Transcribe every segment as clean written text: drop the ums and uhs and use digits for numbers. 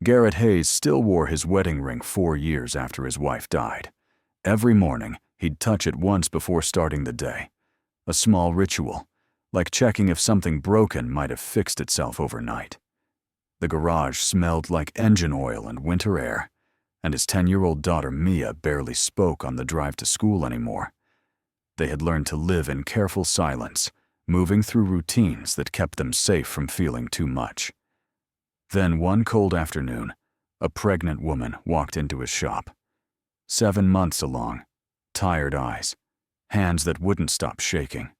Garrett Hayes still wore his wedding ring 4 years after his wife died. Every morning, he'd touch it once before starting the day. A small ritual, like checking if something broken might have fixed itself overnight. The garage smelled like engine oil and winter air, and his 10-year-old daughter Mia barely spoke on the drive to school anymore. They had learned to live in careful silence, moving through routines that kept them safe from feeling too much. Then one cold afternoon, a pregnant woman walked into his shop. 7 months along, tired eyes, hands that wouldn't stop shaking.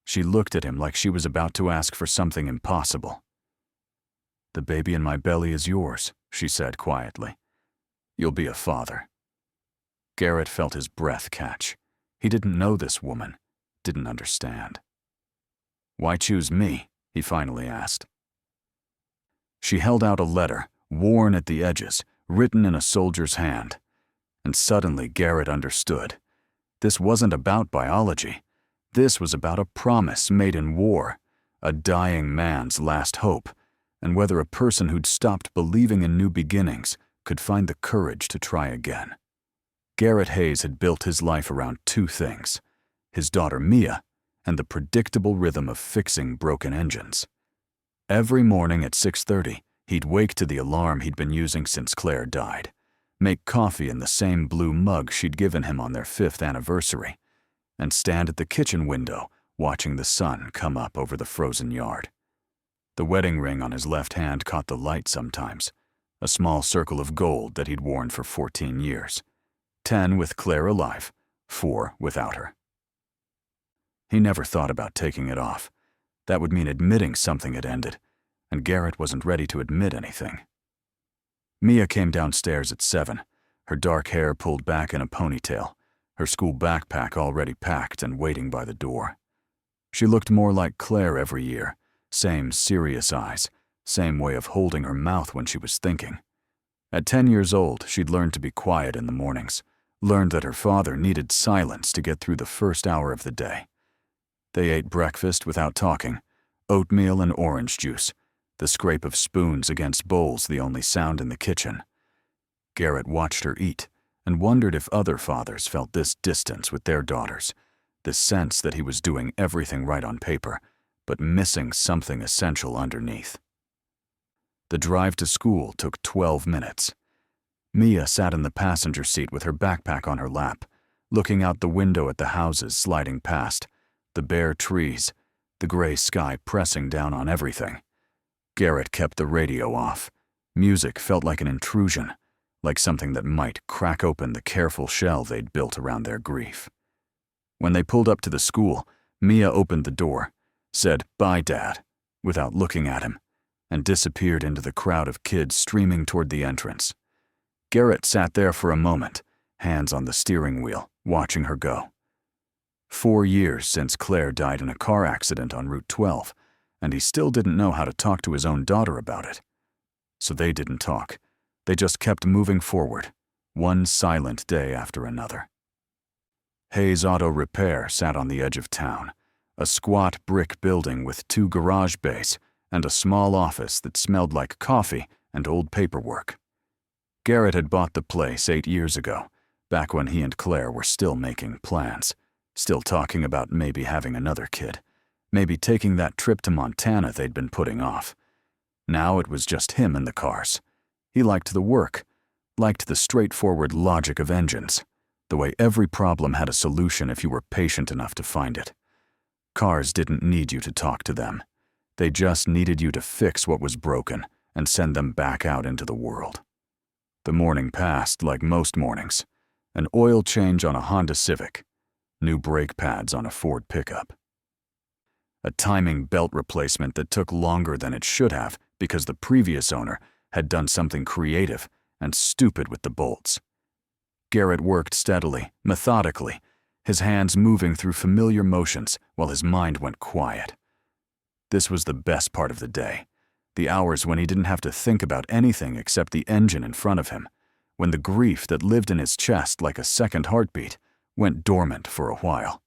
She looked at him like she was about to ask for something impossible. "The baby in my belly is yours," she said quietly. "You'll be a father." Garrett felt his breath catch. He didn't know this woman, didn't understand. "Why choose me?" he finally asked. She held out a letter, worn at the edges, written in a soldier's hand. And suddenly Garrett understood. This wasn't about biology. This was about a promise made in war, a dying man's last hope, and whether a person who'd stopped believing in new beginnings could find the courage to try again. Garrett Hayes had built his life around 2 things: his daughter Mia and the predictable rhythm of fixing broken engines. Every morning at 6:30, he'd wake to the alarm he'd been using since Claire died, make coffee in the same blue mug she'd given him on their 5th anniversary, and stand at the kitchen window watching the sun come up over the frozen yard. The wedding ring on his left hand caught the light sometimes, a small circle of gold that he'd worn for 14 years. 10 with Claire alive, 4 without her. He never thought about taking it off. That would mean admitting something had ended, and Garrett wasn't ready to admit anything. Mia came downstairs at 7, her dark hair pulled back in a ponytail, her school backpack already packed and waiting by the door. She looked more like Claire every year, same serious eyes, same way of holding her mouth when she was thinking. At 10 years old, she'd learned to be quiet in the mornings, learned that her father needed silence to get through the first hour of the day. They ate breakfast without talking, oatmeal and orange juice, the scrape of spoons against bowls the only sound in the kitchen. Garrett watched her eat and wondered if other fathers felt this distance with their daughters, this sense that he was doing everything right on paper, but missing something essential underneath. The drive to school took 12 minutes. Mia sat in the passenger seat with her backpack on her lap, looking out the window at the houses sliding past, the bare trees, the gray sky pressing down on everything. Garrett kept the radio off. Music felt like an intrusion, like something that might crack open the careful shell they'd built around their grief. When they pulled up to the school, Mia opened the door, said, "Bye, Dad," without looking at him, and disappeared into the crowd of kids streaming toward the entrance. Garrett sat there for a moment, hands on the steering wheel, watching her go. 4 years since Claire died in a car accident on Route 12, and he still didn't know how to talk to his own daughter about it. So they didn't talk. They just kept moving forward, one silent day after another. Hayes Auto Repair sat on the edge of town, a squat brick building with 2 garage bays and a small office that smelled like coffee and old paperwork. Garrett had bought the place 8 years ago, back when he and Claire were still making plans, still talking about maybe having another kid, maybe taking that trip to Montana they'd been putting off. Now it was just him and the cars. He liked the work, liked the straightforward logic of engines, the way every problem had a solution if you were patient enough to find it. Cars didn't need you to talk to them. They just needed you to fix what was broken and send them back out into the world. The morning passed like most mornings. An oil change on a Honda Civic, new brake pads on a Ford pickup. A timing belt replacement that took longer than it should have because the previous owner had done something creative and stupid with the bolts. Garrett worked steadily, methodically, his hands moving through familiar motions while his mind went quiet. This was the best part of the day, the hours when he didn't have to think about anything except the engine in front of him, when the grief that lived in his chest like a second heartbeat went dormant for a while.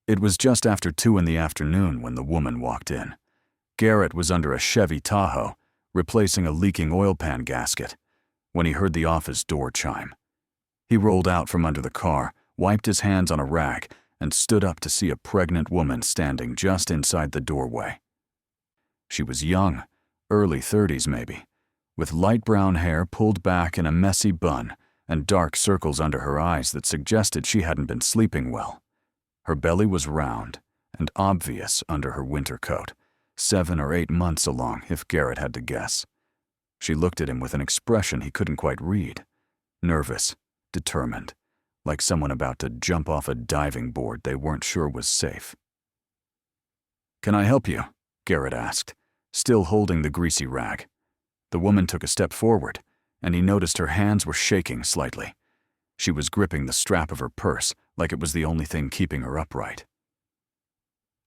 It was just after 2 in the afternoon when the woman walked in. Garrett was under a Chevy Tahoe, replacing a leaking oil pan gasket, when he heard the office door chime. He rolled out from under the car, wiped his hands on a rag, and stood up to see a pregnant woman standing just inside the doorway. She was young, early 30s maybe, with light brown hair pulled back in a messy bun and dark circles under her eyes that suggested she hadn't been sleeping well. Her belly was round and obvious under her winter coat, 7 or 8 months along if Garrett had to guess. She looked at him with an expression he couldn't quite read. Nervous, determined, like someone about to jump off a diving board they weren't sure was safe. "Can I help you?" Garrett asked, still holding the greasy rag. The woman took a step forward, and he noticed her hands were shaking slightly. She was gripping the strap of her purse like it was the only thing keeping her upright.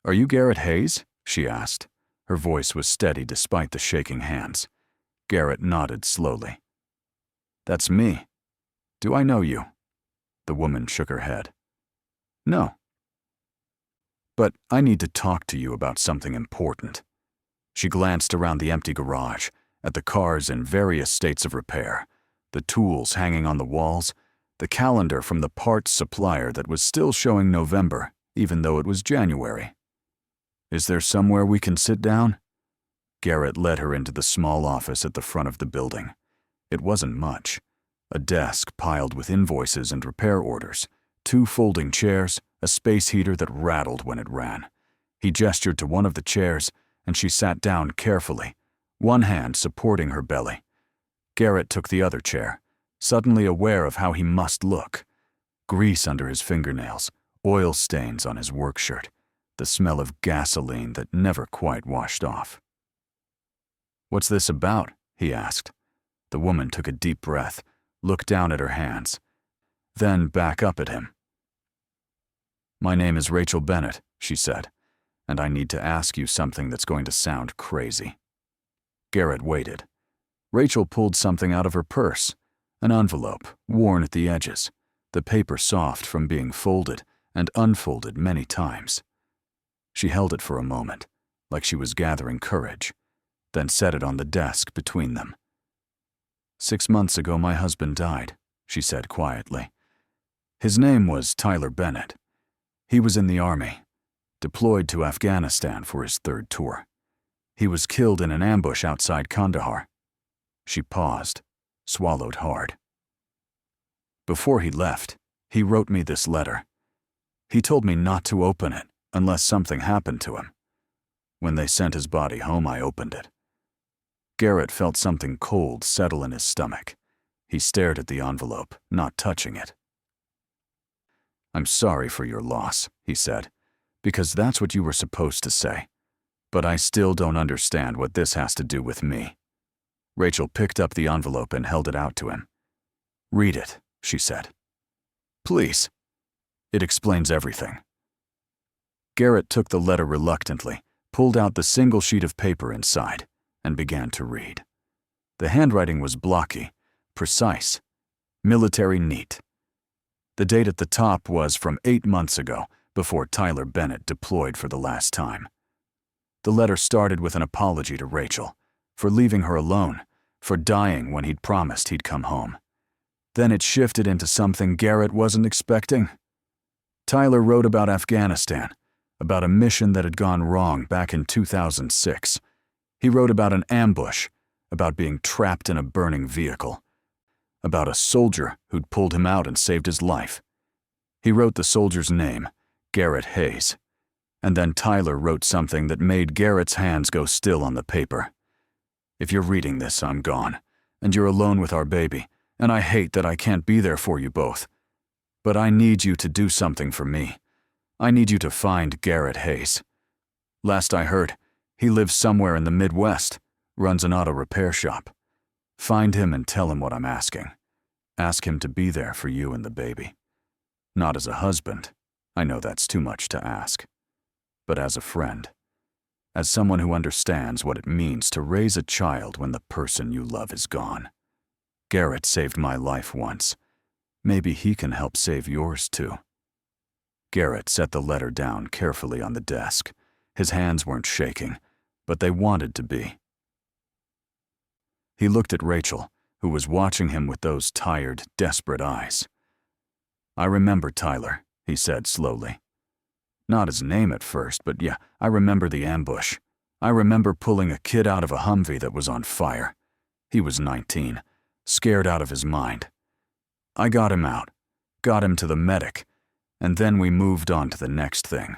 "Are you Garrett Hayes?" she asked. Her voice was steady despite the shaking hands. Garrett nodded slowly. "That's me. Do I know you?" The woman shook her head. "No. But I need to talk to you about something important." She glanced around the empty garage, at the cars in various states of repair, the tools hanging on the walls, the calendar from the parts supplier that was still showing November, even though it was January. "Is there somewhere we can sit down?" Garrett led her into the small office at the front of the building. It wasn't much. A desk piled with invoices and repair orders, 2 folding chairs, a space heater that rattled when it ran. He gestured to one of the chairs, and she sat down carefully, one hand supporting her belly. Garrett took the other chair, suddenly aware of how he must look. Grease under his fingernails, oil stains on his work shirt, the smell of gasoline that never quite washed off. "What's this about?" he asked. The woman took a deep breath, looked down at her hands, then back up at him. "My name is Rachel Bennett," she said, "and I need to ask you something that's going to sound crazy." Garrett waited. Rachel pulled something out of her purse, an envelope, worn at the edges, the paper soft from being folded and unfolded many times. She held it for a moment, like she was gathering courage, then set it on the desk between them. "6 months ago my husband died," she said quietly. "His name was Tyler Bennett. He was in the Army, deployed to Afghanistan for his 3rd tour. He was killed in an ambush outside Kandahar." She paused, swallowed hard. "Before he left, he wrote me this letter. He told me not to open it unless something happened to him. When they sent his body home, I opened it." Garrett felt something cold settle in his stomach. He stared at the envelope, not touching it. "I'm sorry for your loss," he said, "because that's what you were supposed to say. But I still don't understand what this has to do with me." Rachel picked up the envelope and held it out to him. "Read it," she said. "Please. It explains everything." Garrett took the letter reluctantly, pulled out the single sheet of paper inside, and began to read. The handwriting was blocky, precise, military neat. The date at the top was from 8 months ago, before Tyler Bennett deployed for the last time. The letter started with an apology to Rachel, for leaving her alone, for dying when he'd promised he'd come home. Then it shifted into something Garrett wasn't expecting. Tyler wrote about Afghanistan, about a mission that had gone wrong back in 2006. He wrote about an ambush, about being trapped in a burning vehicle, about a soldier who'd pulled him out and saved his life. He wrote the soldier's name, Garrett Hayes, and then Tyler wrote something that made Garrett's hands go still on the paper. "If you're reading this, I'm gone, and you're alone with our baby, and I hate that I can't be there for you both. But I need you to do something for me. I need you to find Garrett Hayes. Last I heard, he lives somewhere in the Midwest, runs an auto repair shop. Find him and tell him what I'm asking. Ask him to be there for you and the baby. Not as a husband, I know that's too much to ask, but as a friend, as someone who understands what it means to raise a child when the person you love is gone. Garrett saved my life once. Maybe he can help save yours too." Garrett set the letter down carefully on the desk. His hands weren't shaking, but they wanted to be. He looked at Rachel, who was watching him with those tired, desperate eyes. "I remember Tyler," he said slowly. "Not his name at first, but yeah, I remember the ambush. I remember pulling a kid out of a Humvee that was on fire. He was 19, scared out of his mind. I got him out, got him to the medic, and then we moved on to the next thing.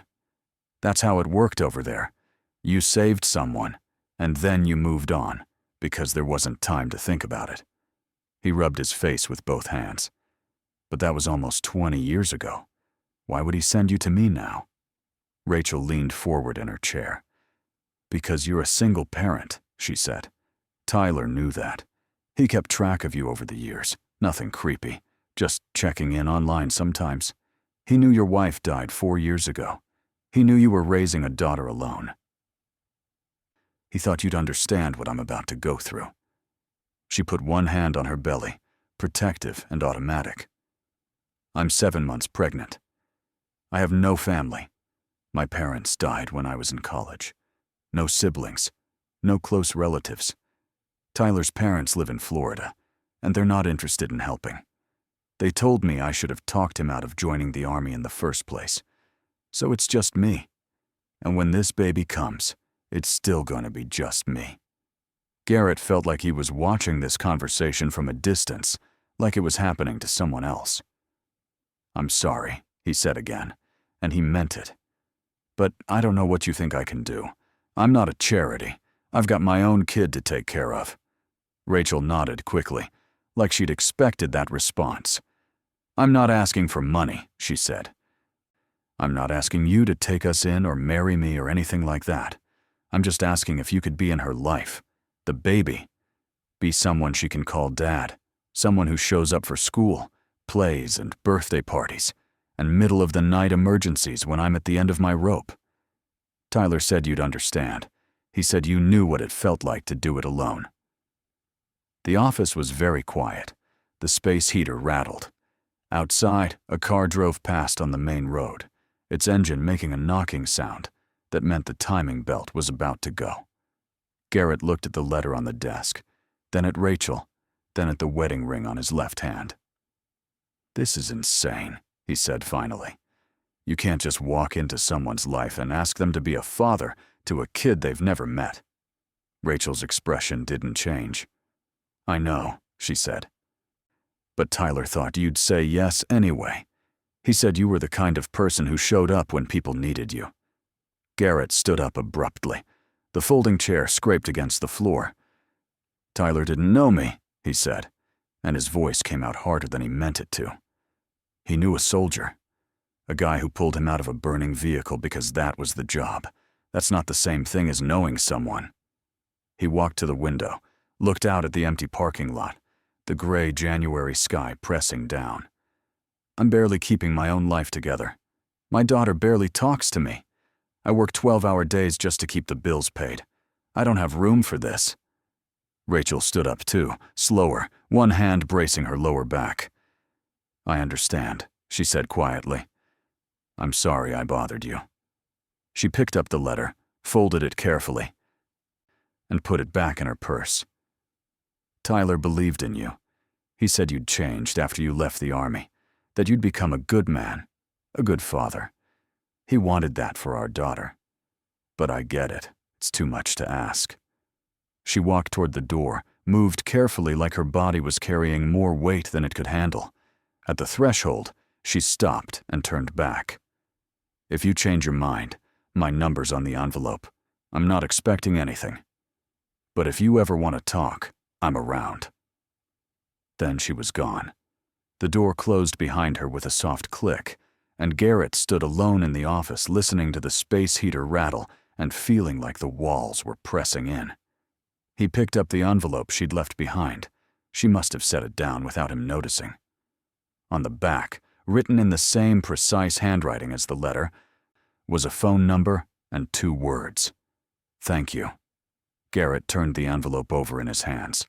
That's how it worked over there. You saved someone, and then you moved on, because there wasn't time to think about it." He rubbed his face with both hands. "But that was almost 20 years ago. Why would he send you to me now?" Rachel leaned forward in her chair. "Because you're a single parent," she said. "Tyler knew that. He kept track of you over the years. Nothing creepy, just checking in online sometimes. He knew your wife died 4 years ago. He knew you were raising a daughter alone. He thought you'd understand what I'm about to go through." She put one hand on her belly, protective and automatic. "I'm 7 months pregnant. I have no family. My parents died when I was in college. No siblings, no close relatives. Tyler's parents live in Florida, and they're not interested in helping. They told me I should have talked him out of joining the Army in the first place. So it's just me. And when this baby comes, it's still going to be just me." Garrett felt like he was watching this conversation from a distance, like it was happening to someone else. "I'm sorry," he said again, and he meant it. "But I don't know what you think I can do. I'm not a charity. I've got my own kid to take care of." Rachel nodded quickly, like she'd expected that response. "I'm not asking for money," she said. "I'm not asking you to take us in or marry me or anything like that. I'm just asking if you could be in her life, the baby. Be someone she can call dad, someone who shows up for school, plays and birthday parties, and middle-of-the-night emergencies when I'm at the end of my rope. Tyler said you'd understand. He said you knew what it felt like to do it alone." The office was very quiet. The space heater rattled. Outside, a car drove past on the main road, its engine making a knocking sound that meant the timing belt was about to go. Garrett looked at the letter on the desk, then at Rachel, then at the wedding ring on his left hand. "This is insane," he said finally. "You can't just walk into someone's life and ask them to be a father to a kid they've never met." Rachel's expression didn't change. "I know," she said. "But Tyler thought you'd say yes anyway. He said you were the kind of person who showed up when people needed you." Garrett stood up abruptly. The folding chair scraped against the floor. "Tyler didn't know me," he said, and his voice came out harder than he meant it to. "He knew a soldier, a guy who pulled him out of a burning vehicle because that was the job. That's not the same thing as knowing someone." He walked to the window, looked out at the empty parking lot, the gray January sky pressing down. "I'm barely keeping my own life together. My daughter barely talks to me. I work 12-hour days just to keep the bills paid. I don't have room for this." Rachel stood up too, slower, one hand bracing her lower back. "I understand," she said quietly. "I'm sorry I bothered you." She picked up the letter, folded it carefully, and put it back in her purse. "Tyler believed in you. He said you'd changed after you left the Army, that you'd become a good man, a good father. He wanted that for our daughter. But I get it. It's too much to ask." She walked toward the door, moved carefully like her body was carrying more weight than it could handle. At the threshold, she stopped and turned back. "If you change your mind, my number's on the envelope. I'm not expecting anything. But if you ever want to talk, I'm around." Then she was gone. The door closed behind her with a soft click, and Garrett stood alone in the office listening to the space heater rattle and feeling like the walls were pressing in. He picked up the envelope she'd left behind. She must have set it down without him noticing. On the back, written in the same precise handwriting as the letter, was a phone number and 2 words. "Thank you." Garrett turned the envelope over in his hands.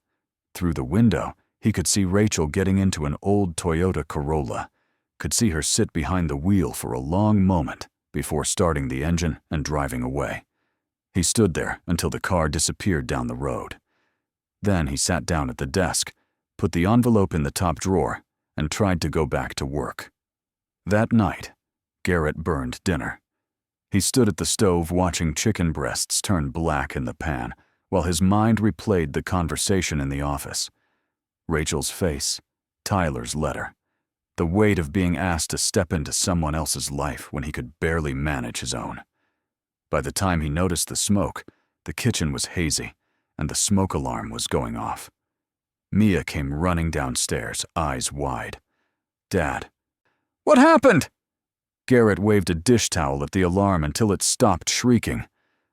Through the window, he could see Rachel getting into an old Toyota Corolla, could see her sit behind the wheel for a long moment before starting the engine and driving away. He stood there until the car disappeared down the road. Then he sat down at the desk, put the envelope in the top drawer, and tried to go back to work. That night, Garrett burned dinner. He stood at the stove watching chicken breasts turn black in the pan, while his mind replayed the conversation in the office. Rachel's face, Tyler's letter, the weight of being asked to step into someone else's life when he could barely manage his own. By the time he noticed the smoke, the kitchen was hazy, and the smoke alarm was going off. Mia came running downstairs, eyes wide. "Dad." "What happened?" Garrett waved a dish towel at the alarm until it stopped shrieking.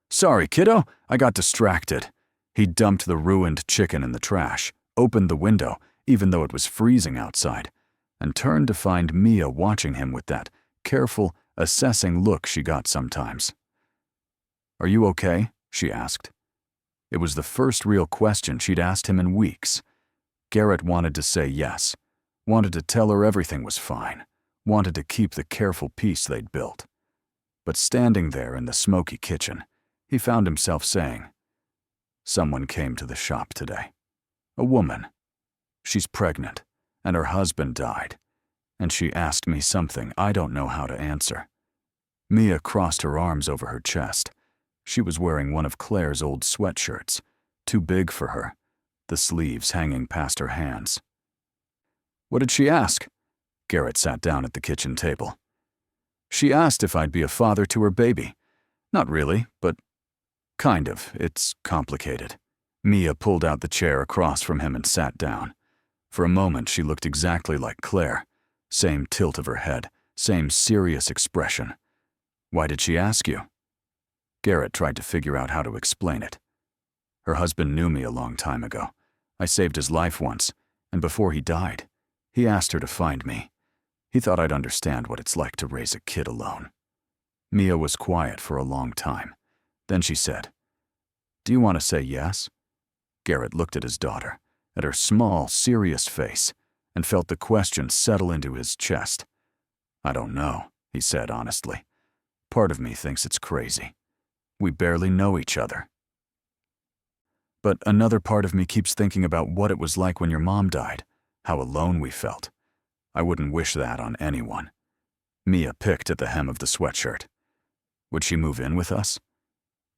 "Sorry, kiddo, I got distracted." He dumped the ruined chicken in the trash, opened the window, even though it was freezing outside, and turned to find Mia watching him with that careful, assessing look she got sometimes. "Are you okay?" she asked. It was the first real question she'd asked him in weeks. Garrett wanted to say yes, wanted to tell her everything was fine, wanted to keep the careful peace they'd built. But standing there in the smoky kitchen, he found himself saying, "Someone came to the shop today. A woman. She's pregnant, and her husband died, and she asked me something I don't know how to answer." Mia crossed her arms over her chest. She was wearing one of Claire's old sweatshirts, too big for her, the sleeves hanging past her hands. "What did she ask?" Garrett sat down at the kitchen table. "She asked if I'd be a father to her baby. Not really, but kind of. It's complicated." Mia pulled out the chair across from him and sat down. For a moment, she looked exactly like Claire. Same tilt of her head, same serious expression. "Why did she ask you?" Garrett tried to figure out how to explain it. "Her husband knew me a long time ago. I saved his life once, and before he died, he asked her to find me. He thought I'd understand what it's like to raise a kid alone." Mia was quiet for a long time. Then she said, "Do you want to say yes?" Garrett looked at his daughter, at her small, serious face, and felt the question settle into his chest. "I don't know," he said honestly. "Part of me thinks it's crazy. We barely know each other. But another part of me keeps thinking about what it was like when your mom died, how alone we felt. I wouldn't wish that on anyone." Mia picked at the hem of the sweatshirt. "Would she move in with us?"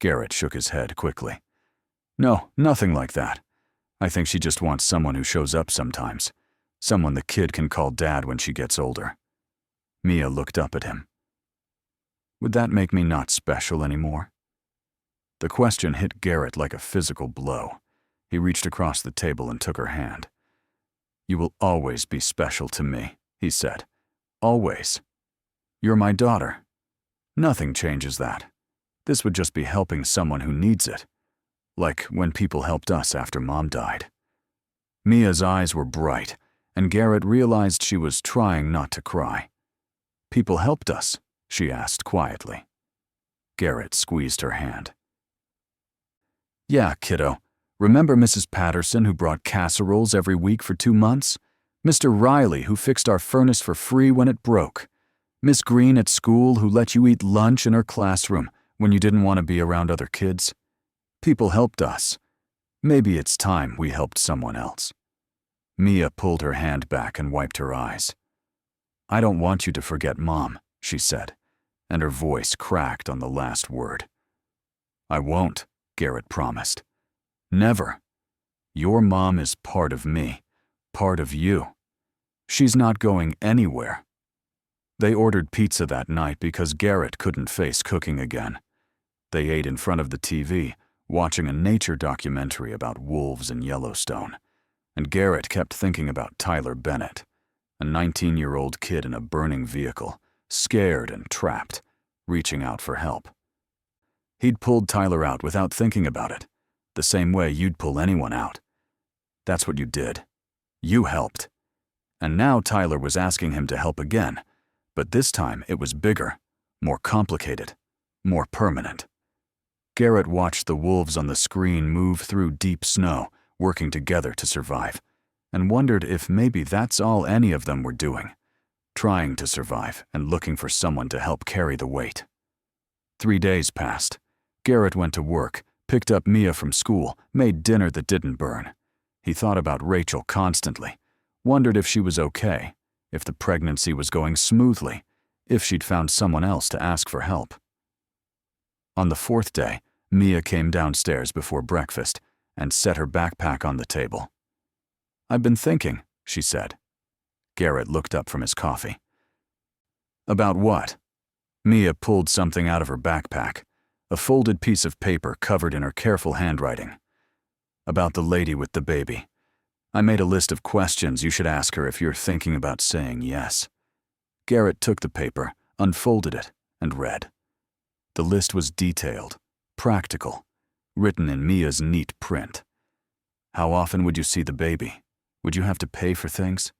Garrett shook his head quickly. "No, nothing like that. I think she just wants someone who shows up sometimes, someone the kid can call dad when she gets older." Mia looked up at him. "Would that make me not special anymore?" The question hit Garrett like a physical blow. He reached across the table and took her hand. "You will always be special to me," he said. "Always. You're my daughter. Nothing changes that. This would just be helping someone who needs it. Like when people helped us after Mom died." Mia's eyes were bright, and Garrett realized she was trying not to cry. "People helped us?" she asked quietly. Garrett squeezed her hand. "Yeah, kiddo. Remember Mrs. Patterson who brought casseroles every week for 2 months? Mr. Riley who fixed our furnace for free when it broke? Miss Green at school who let you eat lunch in her classroom when you didn't want to be around other kids? People helped us. Maybe it's time we helped someone else." Mia pulled her hand back and wiped her eyes. "I don't want you to forget Mom," she said, and her voice cracked on the last word. "I won't," Garrett promised. "Never. Your mom is part of me, part of you. She's not going anywhere." They ordered pizza that night because Garrett couldn't face cooking again. They ate in front of the TV, watching a nature documentary about wolves in Yellowstone, and Garrett kept thinking about Tyler Bennett, a 19-year-old kid in a burning vehicle, scared and trapped, reaching out for help. He'd pulled Tyler out without thinking about it, the same way you'd pull anyone out. That's what you did. You helped. And now Tyler was asking him to help again, but this time it was bigger, more complicated, more permanent. Garrett watched the wolves on the screen move through deep snow, working together to survive, and wondered if maybe that's all any of them were doing, trying to survive and looking for someone to help carry the weight. 3 days passed. Garrett went to work, picked up Mia from school, made dinner that didn't burn. He thought about Rachel constantly, wondered if she was okay, if the pregnancy was going smoothly, if she'd found someone else to ask for help. On the fourth day, Mia came downstairs before breakfast and set her backpack on the table. "I've been thinking," she said. Garrett looked up from his coffee. "About what?" Mia pulled something out of her backpack, a folded piece of paper covered in her careful handwriting. "About the lady with the baby. I made a list of questions you should ask her if you're thinking about saying yes." Garrett took the paper, unfolded it, and read. The list was detailed, practical, written in Mia's neat print. How often would you see the baby? Would you have to pay for things?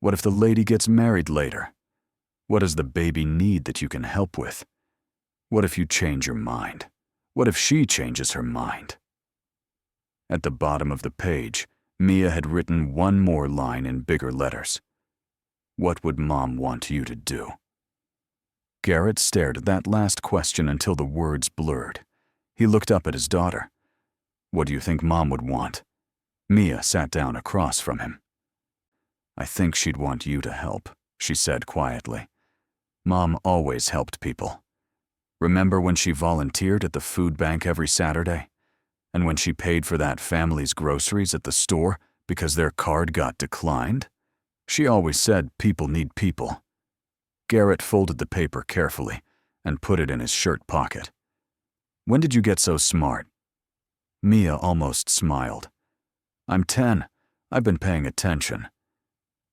What if the lady gets married later? What does the baby need that you can help with? What if you change your mind? What if she changes her mind? At the bottom of the page, Mia had written one more line in bigger letters. What would Mom want you to do? Garrett stared at that last question until the words blurred. He looked up at his daughter. "What do you think Mom would want?" Mia sat down across from him. "I think she'd want you to help," she said quietly. "Mom always helped people. Remember when she volunteered at the food bank every Saturday? And when she paid for that family's groceries at the store because their card got declined? She always said people need people." Garrett folded the paper carefully and put it in his shirt pocket. "When did you get so smart?" Mia almost smiled. "I'm 10. I've been paying attention."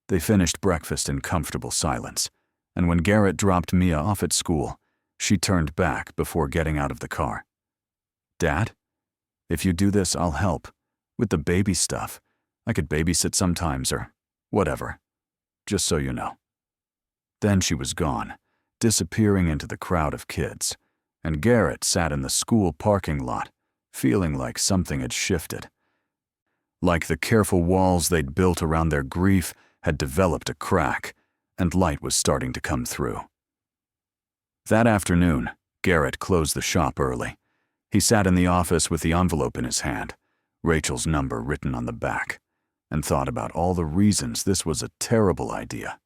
They finished breakfast in comfortable silence, and when Garrett dropped Mia off at school, she turned back before getting out of the car. "Dad, if you do this, I'll help. With the baby stuff. I could babysit sometimes or whatever. Just so you know." Then she was gone, disappearing into the crowd of kids, and Garrett sat in the school parking lot, feeling like something had shifted. Like the careful walls they'd built around their grief had developed a crack, and light was starting to come through. That afternoon, Garrett closed the shop early. He sat in the office with the envelope in his hand, Rachel's number written on the back, and thought about all the reasons this was a terrible idea.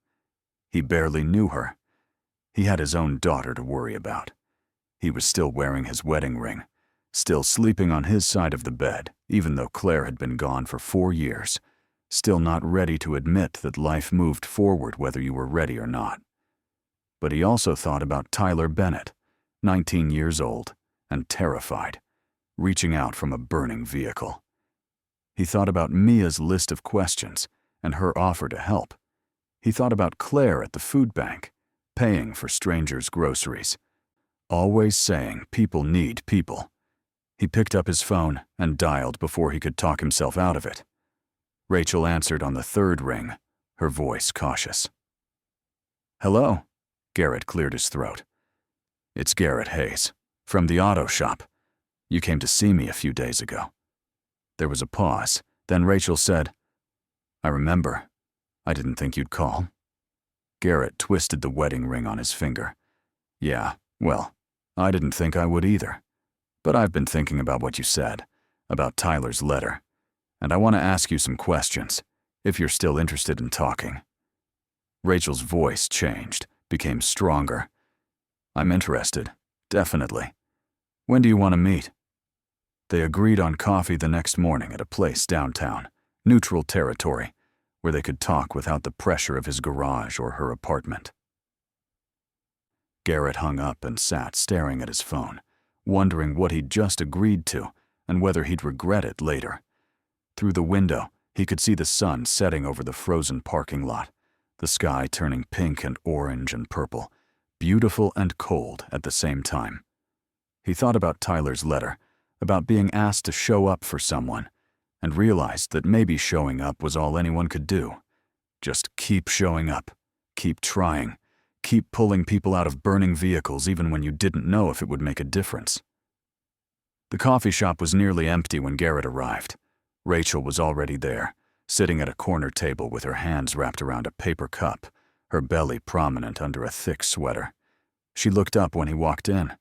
He barely knew her. He had his own daughter to worry about. He was still wearing his wedding ring, still sleeping on his side of the bed, even though Claire had been gone for 4 years, still not ready to admit that life moved forward whether you were ready or not. But he also thought about Tyler Bennett, 19 years old, and terrified, reaching out from a burning vehicle. He thought about Mia's list of questions and her offer to help. He thought about Claire at the food bank, paying for strangers' groceries, always saying people need people. He picked up his phone and dialed before he could talk himself out of it. Rachel answered on the third ring, her voice cautious. "Hello," Garrett cleared his throat. "It's Garrett Hayes, from the auto shop. You came to see me a few days ago." There was a pause, then Rachel said, "I remember. I didn't think you'd call." Garrett twisted the wedding ring on his finger. "Yeah, well, I didn't think I would either. But I've been thinking about what you said, about Tyler's letter, and I want to ask you some questions, if you're still interested in talking." Rachel's voice changed, became stronger. "I'm interested, definitely. When do you want to meet?" They agreed on coffee the next morning at a place downtown, neutral territory, where they could talk without the pressure of his garage or her apartment. Garrett hung up and sat staring at his phone, wondering what he'd just agreed to and whether he'd regret it later. Through the window, he could see the sun setting over the frozen parking lot, the sky turning pink and orange and purple, beautiful and cold at the same time. He thought about Tyler's letter, about being asked to show up for someone, and realized that maybe showing up was all anyone could do. Just keep showing up, keep trying, keep pulling people out of burning vehicles even when you didn't know if it would make a difference. The coffee shop was nearly empty when Garrett arrived. Rachel was already there, sitting at a corner table with her hands wrapped around a paper cup, her belly prominent under a thick sweater. She looked up when he walked in,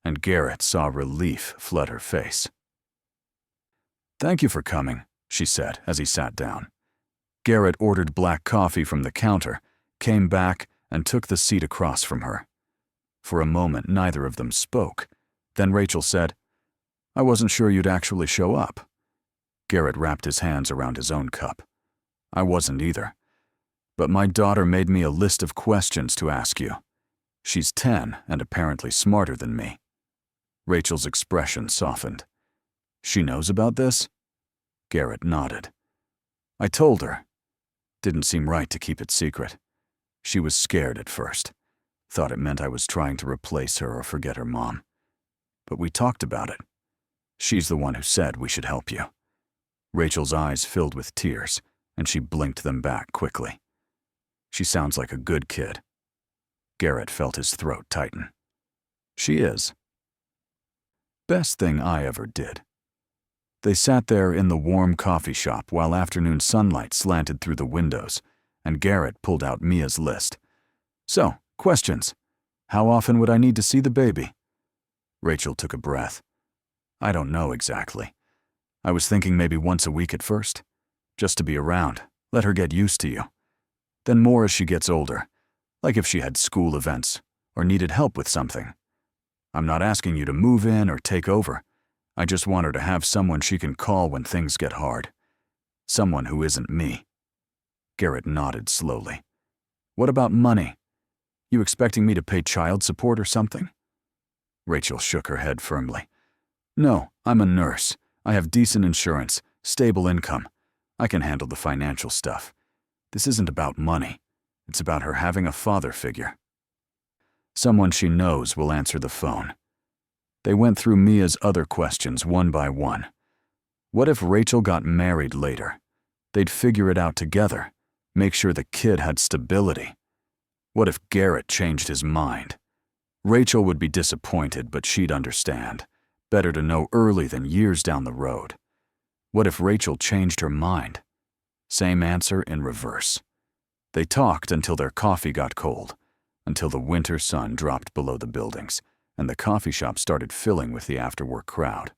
and Garrett saw relief flood her face. "Thank you for coming," she said as he sat down. Garrett ordered black coffee from the counter, came back, and took the seat across from her. For a moment, neither of them spoke. Then Rachel said, "I wasn't sure you'd actually show up." Garrett wrapped his hands around his own cup. "I wasn't either. But my daughter made me a list of questions to ask you. She's 10 and apparently smarter than me." Rachel's expression softened. "She knows about this?" Garrett nodded. "I told her. Didn't seem right to keep it secret. She was scared at first. Thought it meant I was trying to replace her or forget her mom. But we talked about it. She's the one who said we should help you." Rachel's eyes filled with tears, and she blinked them back quickly. "She sounds like a good kid." Garrett felt his throat tighten. "She is." Best thing I ever did. They sat there in the warm coffee shop while afternoon sunlight slanted through the windows, and Garrett pulled out Mia's list. "So, questions. How often would I need to see the baby?" Rachel took a breath. "I don't know exactly. I was thinking maybe once a week at first, just to be around, let her get used to you. Then more as she gets older, like if she had school events or needed help with something. I'm not asking you to move in or take over. I just want her to have someone she can call when things get hard. Someone who isn't me." Garrett nodded slowly. "What about money? You expecting me to pay child support or something?" Rachel shook her head firmly. "No, I'm a nurse. I have decent insurance, stable income. I can handle the financial stuff. This isn't about money. It's about her having a father figure. Someone she knows will answer the phone." They went through Mia's other questions one by one. What if Rachel got married later? They'd figure it out together, make sure the kid had stability. What if Garrett changed his mind? Rachel would be disappointed, but she'd understand. Better to know early than years down the road. What if Rachel changed her mind? Same answer in reverse. They talked until their coffee got cold, until the winter sun dropped below the buildings, and the coffee shop started filling with the after-work crowd.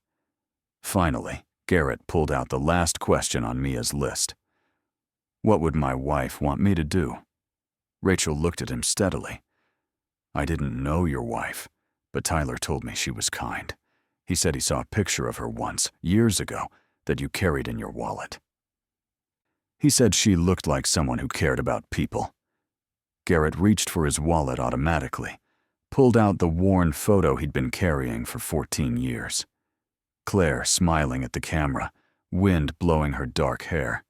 Finally, Garrett pulled out the last question on Mia's list. "What would my wife want me to do?" Rachel looked at him steadily. "I didn't know your wife, but Tyler told me she was kind. He said he saw a picture of her once, years ago, that you carried in your wallet. He said she looked like someone who cared about people." Garrett reached for his wallet automatically, pulled out the worn photo he'd been carrying for 14 years. Claire smiling at the camera, wind blowing her dark hair.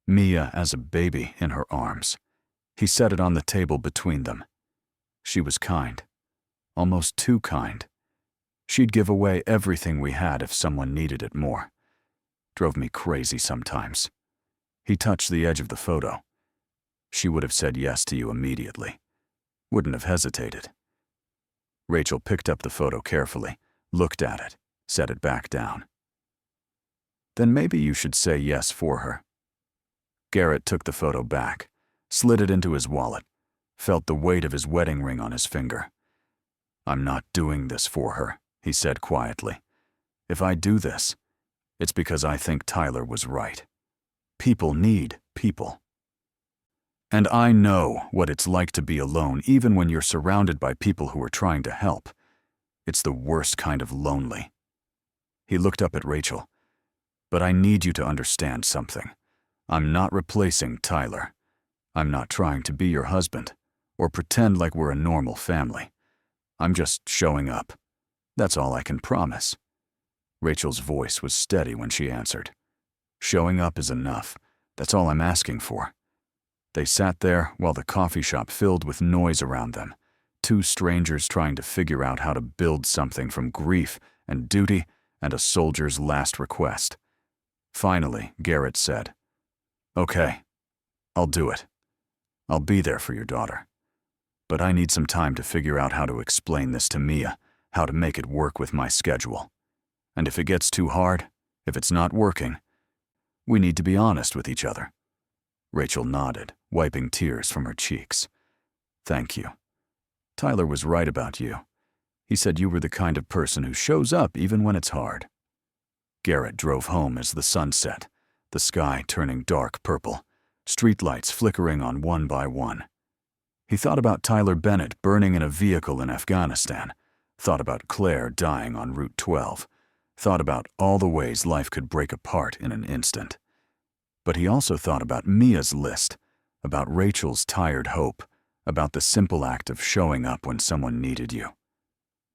Mia as a baby in her arms. He set it on the table between them. She was kind. Almost too kind. She'd give away everything we had if someone needed it more. Drove me crazy sometimes. He touched the edge of the photo. She would have said yes to you immediately. Wouldn't have hesitated. Rachel picked up the photo carefully, looked at it, set it back down. "Then maybe you should say yes for her." Garrett took the photo back, slid it into his wallet, felt the weight of his wedding ring on his finger. "I'm not doing this for her," he said quietly. "If I do this, it's because I think Tyler was right. People need people. And I know what it's like to be alone even when you're surrounded by people who are trying to help. It's the worst kind of lonely." He looked up at Rachel. "But I need you to understand something. I'm not replacing Tyler. I'm not trying to be your husband or pretend like we're a normal family. I'm just showing up. That's all I can promise." Rachel's voice was steady when she answered. "Showing up is enough. That's all I'm asking for." They sat there while the coffee shop filled with noise around them, two strangers trying to figure out how to build something from grief and duty and a soldier's last request. Finally, Garrett said, "Okay, I'll do it. I'll be there for your daughter. But I need some time to figure out how to explain this to Mia, how to make it work with my schedule. And if it gets too hard, if it's not working, we need to be honest with each other." Rachel nodded, wiping tears from her cheeks. "Thank you. Tyler was right about you. He said you were the kind of person who shows up even when it's hard." Garrett drove home as the sun set, the sky turning dark purple, streetlights flickering on one by one. He thought about Tyler Bennett burning in a vehicle in Afghanistan, thought about Claire dying on Route 12, thought about all the ways life could break apart in an instant. But he also thought about Mia's list, about Rachel's tired hope, about the simple act of showing up when someone needed you.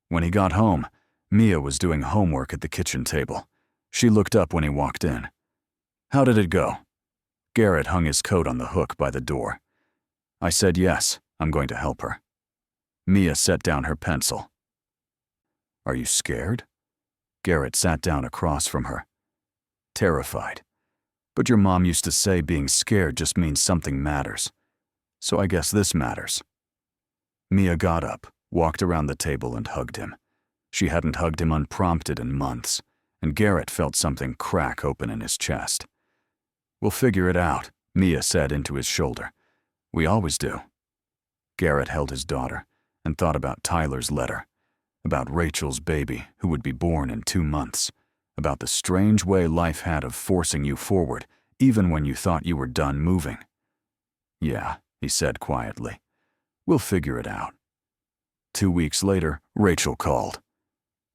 When he got home, Mia was doing homework at the kitchen table. She looked up when he walked in. "How did it go?" Garrett hung his coat on the hook by the door. "I said yes, I'm going to help her." Mia set down her pencil. "Are you scared?" Garrett sat down across from her. "Terrified. But your mom used to say being scared just means something matters. So I guess this matters." Mia got up, walked around the table and hugged him. She hadn't hugged him unprompted in months, and Garrett felt something crack open in his chest. "We'll figure it out," Mia said into his shoulder. "We always do." Garrett held his daughter and thought about Tyler's letter, about Rachel's baby who would be born in 2 months, about the strange way life had of forcing you forward even when you thought you were done moving. "Yeah," he said quietly. "We'll figure it out." 2 weeks later, Rachel called.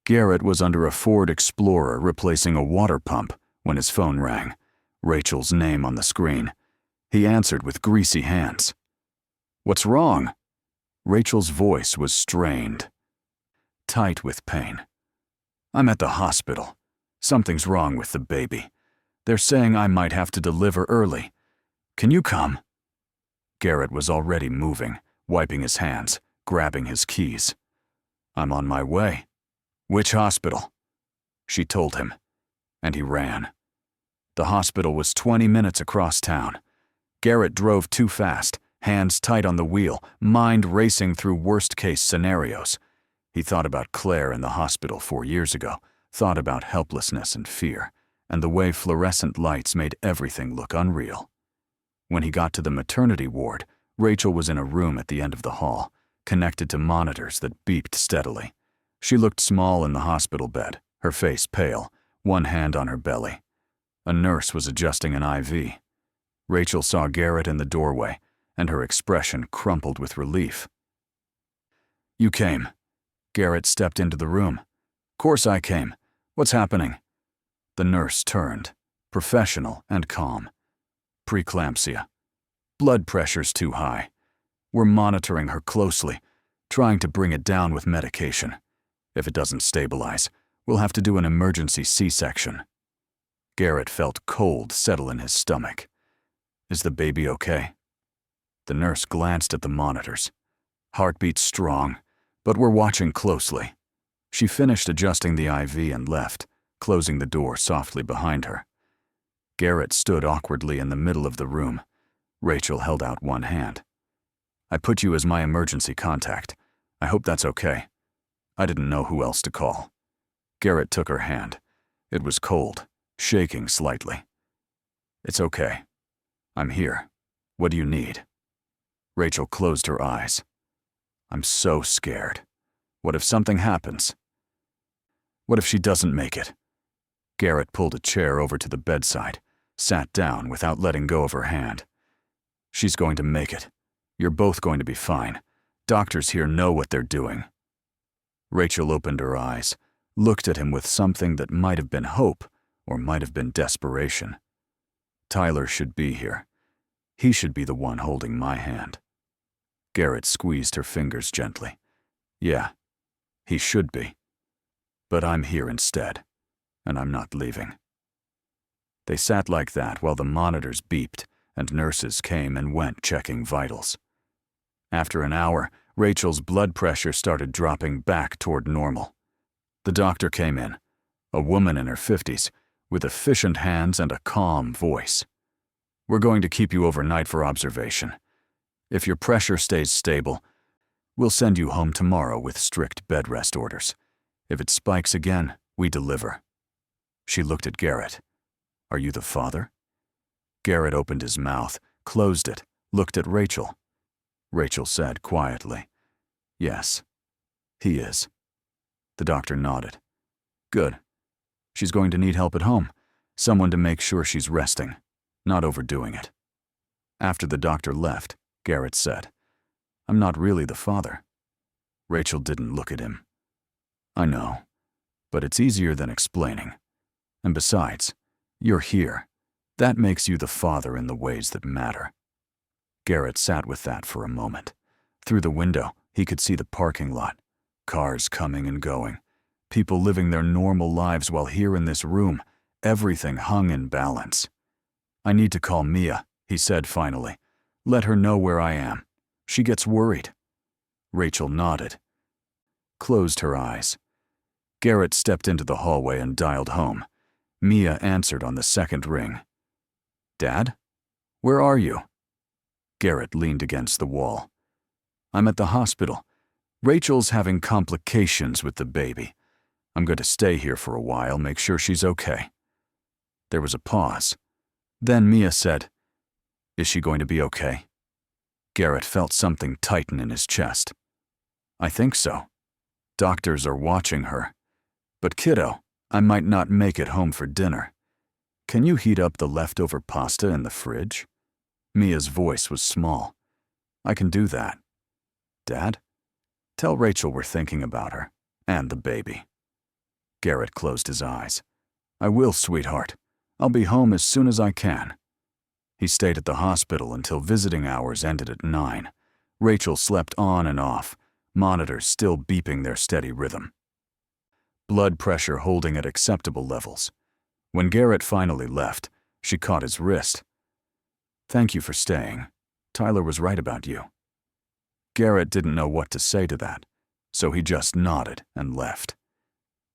Garrett was under a Ford Explorer replacing a water pump when his phone rang, Rachel's name on the screen. He answered with greasy hands. "What's wrong?" Rachel's voice was strained, tight with pain. "I'm at the hospital. Something's wrong with the baby. They're saying I might have to deliver early. Can you come?" Garrett was already moving, wiping his hands, grabbing his keys. "I'm on my way." "Which hospital?" She told him, and he ran. The hospital was 20 minutes across town. Garrett drove too fast, hands tight on the wheel, mind racing through worst-case scenarios. He thought about Claire in the hospital 4 years ago, thought about helplessness and fear, and the way fluorescent lights made everything look unreal. When he got to the maternity ward, Rachel was in a room at the end of the hall, connected to monitors that beeped steadily. She looked small in the hospital bed, her face pale, one hand on her belly. A nurse was adjusting an IV. Rachel saw Garrett in the doorway, and her expression crumpled with relief. "You came." Garrett stepped into the room. "Course I came. What's happening?" The nurse turned, professional and calm. "Preeclampsia. Blood pressure's too high. We're monitoring her closely, trying to bring it down with medication. If it doesn't stabilize, we'll have to do an emergency C-section." Garrett felt cold settle in his stomach. "Is the baby okay?" The nurse glanced at the monitors. "Heartbeat strong, but we're watching closely." She finished adjusting the IV and left, closing the door softly behind her. Garrett stood awkwardly in the middle of the room. Rachel held out one hand. "I put you as my emergency contact. I hope that's okay. I didn't know who else to call." Garrett took her hand. It was cold, shaking slightly. "It's okay. I'm here. What do you need?" Rachel closed her eyes. "I'm so scared. What if something happens? What if she doesn't make it?" Garrett pulled a chair over to the bedside, sat down without letting go of her hand. "She's going to make it. You're both going to be fine. Doctors here know what they're doing." Rachel opened her eyes, looked at him with something that might have been hope or might have been desperation. "Tyler should be here. He should be the one holding my hand." Garrett squeezed her fingers gently. "Yeah, he should be. But I'm here instead, and I'm not leaving." They sat like that while the monitors beeped and nurses came and went checking vitals. After an hour, Rachel's blood pressure started dropping back toward normal. The doctor came in, a woman in her 50s, with efficient hands and a calm voice. "We're going to keep you overnight for observation. If your pressure stays stable, we'll send you home tomorrow with strict bed rest orders. If it spikes again, we deliver." She looked at Garrett. "Are you the father?" Garrett opened his mouth, closed it, looked at Rachel. Rachel said quietly, "Yes, he is." The doctor nodded. "Good. She's going to need help at home. Someone to make sure she's resting, not overdoing it. After the doctor left, Garrett said, "I'm not really the father." Rachel didn't look at him. "I know, but it's easier than explaining. And besides, you're here. That makes you the father in the ways that matter." Garrett sat with that for a moment. Through the window, he could see the parking lot. Cars coming and going. People living their normal lives while here in this room, everything hung in balance. "I need to call Mia," he said finally. "Let her know where I am. She gets worried." Rachel nodded, closed her eyes. Garrett stepped into the hallway and dialed home. Mia answered on the second ring. "Dad? Where are you?" Garrett leaned against the wall. "I'm at the hospital. Rachel's having complications with the baby. I'm going to stay here for a while, make sure she's okay." There was a pause. Then Mia said, "Is she going to be okay?" Garrett felt something tighten in his chest. "I think so. Doctors are watching her. But kiddo, I might not make it home for dinner. Can you heat up the leftover pasta in the fridge?" Mia's voice was small. "I can do that. Dad, tell Rachel we're thinking about her, and the baby." Garrett closed his eyes. "I will, sweetheart. I'll be home as soon as I can." He stayed at the hospital until visiting hours ended at 9. Rachel slept on and off, monitors still beeping their steady rhythm. Blood pressure holding at acceptable levels. When Garrett finally left, she caught his wrist. "Thank you for staying. Tyler was right about you." Garrett didn't know what to say to that, so he just nodded and left.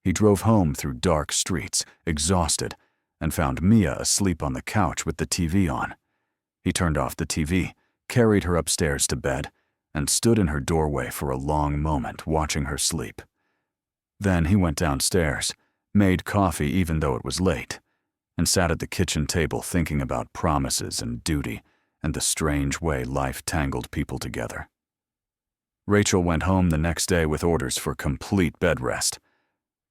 He drove home through dark streets, exhausted, and found Mia asleep on the couch with the TV on. He turned off the TV, carried her upstairs to bed, and stood in her doorway for a long moment watching her sleep. Then he went downstairs, made coffee even though it was late, and sat at the kitchen table thinking about promises and duty and the strange way life tangled people together. Rachel went home the next day with orders for complete bed rest.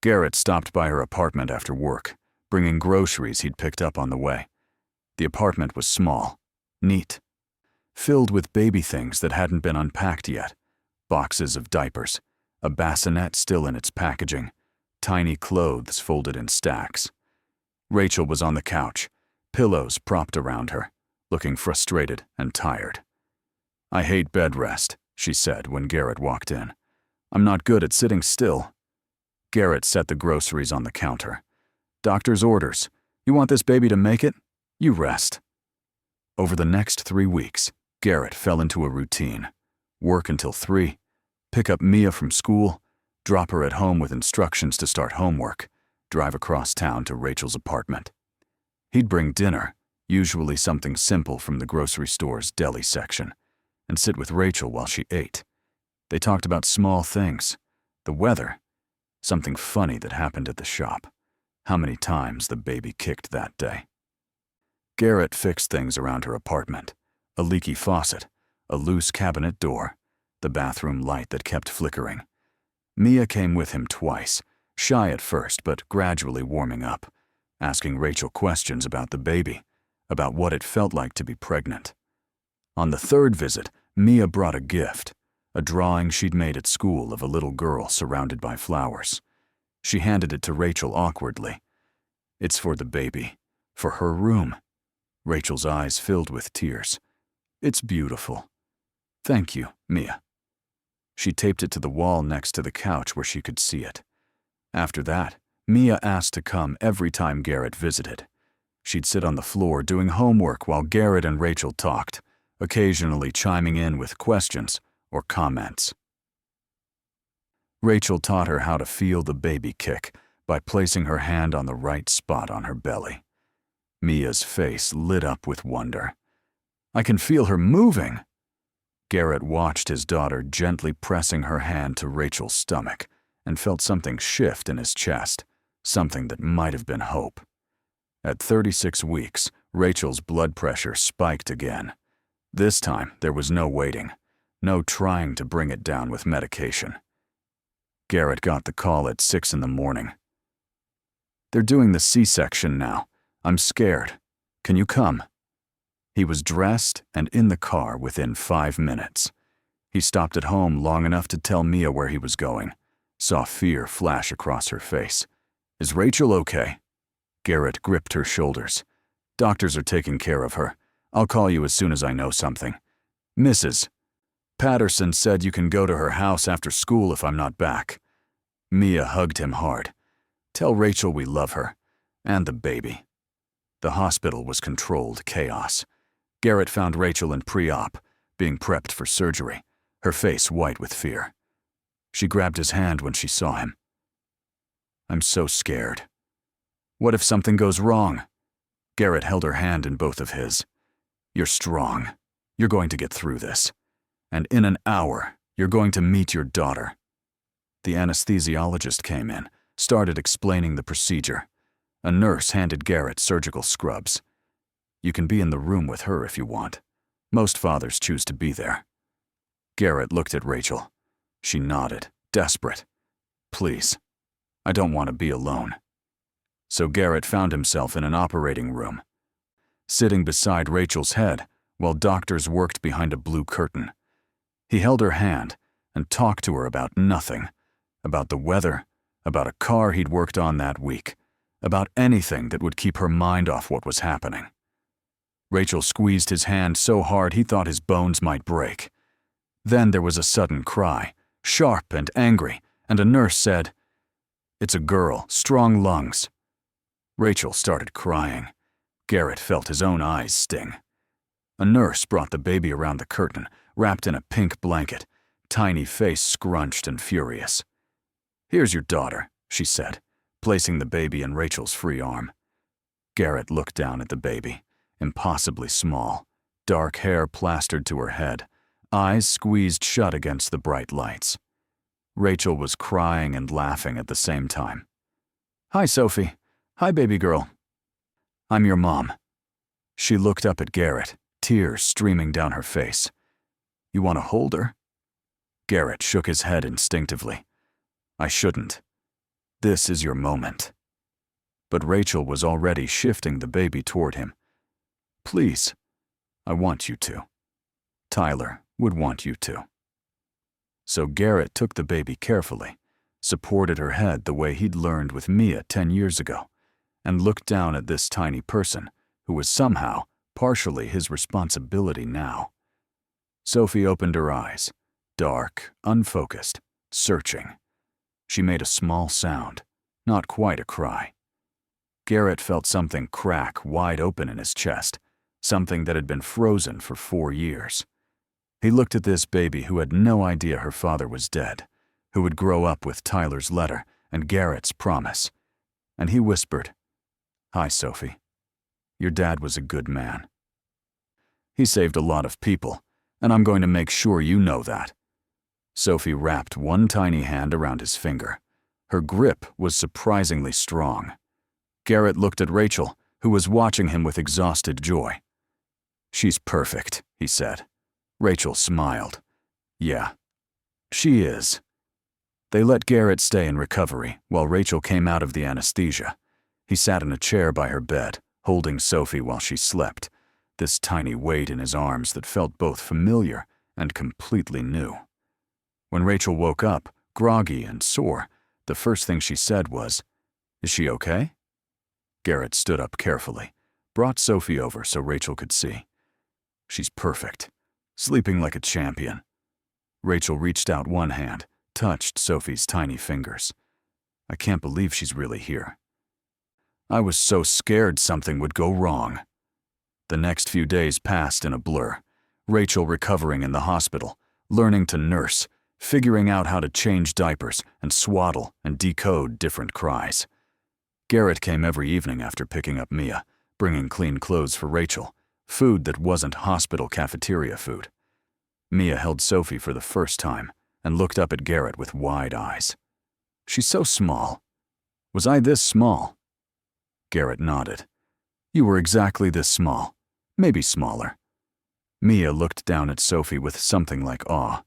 Garrett stopped by her apartment after work, bringing groceries he'd picked up on the way. The apartment was small, neat, filled with baby things that hadn't been unpacked yet, boxes of diapers, a bassinet still in its packaging, tiny clothes folded in stacks. Rachel was on the couch, pillows propped around her, looking frustrated and tired. "I hate bed rest," she said when Garrett walked in. "I'm not good at sitting still." Garrett set the groceries on the counter. "Doctor's orders. You want this baby to make it? You rest." Over the next 3 weeks, Garrett fell into a routine. Work until 3, pick up Mia from school, drop her at home with instructions to start homework, drive across town to Rachel's apartment. He'd bring dinner, usually something simple from the grocery store's deli section, and sit with Rachel while she ate. They talked about small things, the weather, something funny that happened at the shop, how many times the baby kicked that day. Garrett fixed things around her apartment, a leaky faucet, a loose cabinet door, the bathroom light that kept flickering. Mia came with him twice, shy at first but gradually warming up, asking Rachel questions about the baby, about what it felt like to be pregnant. On the 3rd visit, Mia brought a gift, a drawing she'd made at school of a little girl surrounded by flowers. She handed it to Rachel awkwardly. "It's for the baby, for her room." Rachel's eyes filled with tears. "It's beautiful. Thank you, Mia." She taped it to the wall next to the couch where she could see it. After that, Mia asked to come every time Garrett visited. She'd sit on the floor doing homework while Garrett and Rachel talked, occasionally chiming in with questions or comments. Rachel taught her how to feel the baby kick by placing her hand on the right spot on her belly. Mia's face lit up with wonder. "I can feel her moving." Garrett watched his daughter gently pressing her hand to Rachel's stomach and felt something shift in his chest, something that might have been hope. At 36 weeks, Rachel's blood pressure spiked again. This time, there was no waiting, no trying to bring it down with medication. Garrett got the call at 6 in the morning. "They're doing the C-section now. I'm scared. Can you come?" He was dressed and in the car within 5 minutes. He stopped at home long enough to tell Mia where he was going. Saw fear flash across her face. "Is Rachel okay?" Garrett gripped her shoulders. "Doctors are taking care of her. I'll call you as soon as I know something. Mrs. Patterson said you can go to her house after school if I'm not back." Mia hugged him hard. "Tell Rachel we love her. And the baby." The hospital was controlled chaos. Garrett found Rachel in pre-op, being prepped for surgery, her face white with fear. She grabbed his hand when she saw him. "I'm so scared. What if something goes wrong?" Garrett held her hand in both of his. "You're strong. You're going to get through this. And in an hour, you're going to meet your daughter." The anesthesiologist came in, started explaining the procedure. A nurse handed Garrett surgical scrubs. "You can be in the room with her if you want. Most fathers choose to be there." Garrett looked at Rachel. She nodded, desperate. "Please, I don't want to be alone." So Garrett found himself in an operating room, sitting beside Rachel's head while doctors worked behind a blue curtain. He held her hand and talked to her about nothing, about the weather, about a car he'd worked on that week, about anything that would keep her mind off what was happening. Rachel squeezed his hand so hard he thought his bones might break. Then there was a sudden cry, sharp and angry, and a nurse said, "It's a girl, strong lungs." Rachel started crying. Garrett felt his own eyes sting. A nurse brought the baby around the curtain, wrapped in a pink blanket, tiny face scrunched and furious. "Here's your daughter," she said, placing the baby in Rachel's free arm. Garrett looked down at the baby, impossibly small, dark hair plastered to her head, eyes squeezed shut against the bright lights. Rachel was crying and laughing at the same time. "Hi, Sophie. Hi, baby girl. I'm your mom." She looked up at Garrett, tears streaming down her face. "You want to hold her?" Garrett shook his head instinctively. "I shouldn't. This is your moment." But Rachel was already shifting the baby toward him. "Please, I want you to. Tyler would want you to." So Garrett took the baby carefully, supported her head the way he'd learned with Mia 10 years ago, and looked down at this tiny person who was somehow partially his responsibility now. Sophie opened her eyes, dark, unfocused, searching. She made a small sound, not quite a cry. Garrett felt something crack wide open in his chest, something that had been frozen for 4 years. He looked at this baby who had no idea her father was dead, who would grow up with Tyler's letter and Garrett's promise, and he whispered, "Hi, Sophie. Your dad was a good man. He saved a lot of people, and I'm going to make sure you know that." Sophie wrapped one tiny hand around his finger. Her grip was surprisingly strong. Garrett looked at Rachel, who was watching him with exhausted joy. "She's perfect," he said. Rachel smiled. "Yeah, she is." They let Garrett stay in recovery while Rachel came out of the anesthesia. He sat in a chair by her bed, holding Sophie while she slept, this tiny weight in his arms that felt both familiar and completely new. When Rachel woke up, groggy and sore, the first thing she said was, "Is she okay?" Garrett stood up carefully, brought Sophie over so Rachel could see. "She's perfect, sleeping like a champion." Rachel reached out one hand, touched Sophie's tiny fingers. "I can't believe she's really here. I was so scared something would go wrong." The next few days passed in a blur. Rachel recovering in the hospital, learning to nurse, figuring out how to change diapers and swaddle and decode different cries. Garrett came every evening after picking up Mia, bringing clean clothes for Rachel, food that wasn't hospital cafeteria food. Mia held Sophie for the first time and looked up at Garrett with wide eyes. "She's so small. Was I this small?" Garrett nodded. "You were exactly this small, maybe smaller." Mia looked down at Sophie with something like awe.